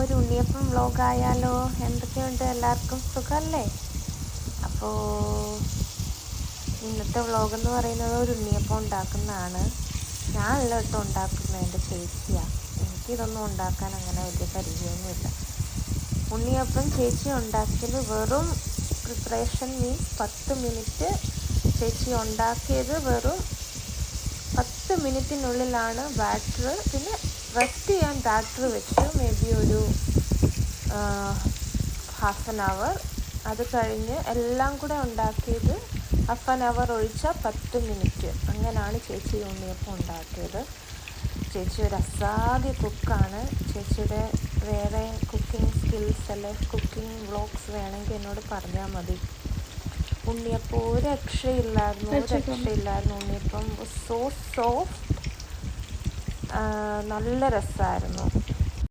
ഒരു ഉണ്ണിയപ്പം വ്ലോഗായാലോ? എന്തൊക്കെയുണ്ട്, എല്ലാവർക്കും സുഖമല്ലേ? അപ്പോൾ ഇന്നത്തെ വ്ലോഗെന്ന് പറയുന്നത് ഒരു ഉണ്ണിയപ്പം ഉണ്ടാക്കുന്നതാണ്. ഞാനല്ല കേട്ടോ ഉണ്ടാക്കുന്നത്, എൻ്റെ ചേച്ചിയാണ്. എനിക്കിതൊന്നും ഉണ്ടാക്കാൻ അങ്ങനെ വലിയ പരിചയമൊന്നുമില്ല. ഉണ്ണിയപ്പം ചേച്ചി ഉണ്ടാക്കിയത് വെറും പ്രിപ്പറേഷൻ മീൻസ് 10 മിനിറ്റ്. ചേച്ചി ഉണ്ടാക്കിയത് വെറും 10 മിനിറ്റിനുള്ളിലാണ് ബാറ്റർ. പിന്നെ റെസ്റ്റ് ചെയ്യാൻ ബാറ്റർ വെച്ചു മേ ബി ഒരു ഹാഫ് ആൻ അവർ. അത് കഴിഞ്ഞ് എല്ലാം കൂടെ ഉണ്ടാക്കിയത് ഹാഫ് ആൻ അവർ ഒഴിച്ചാൽ 10 മിനിറ്റ്. അങ്ങനെയാണ് ചേച്ചി ഉണ്ണിയപ്പം ഉണ്ടാക്കിയത്. ചേച്ചി ഒരു അസാധ്യ കുക്കാണ്. ചേച്ചിയുടെ വേറെ കുക്കിംഗ് സ്കിൽസ് അല്ലെ കുക്കിംഗ് വ്ളോഗ്സ് വേണമെങ്കിൽ എന്നോട് പറഞ്ഞാൽ മതി. ഉണ്ണിയപ്പം ഒരു രക്ഷയില്ലായിരുന്നു. ഉണ്ണിയപ്പം സോ സോഫ്റ്റ്, നല്ല രസമായിരുന്നു.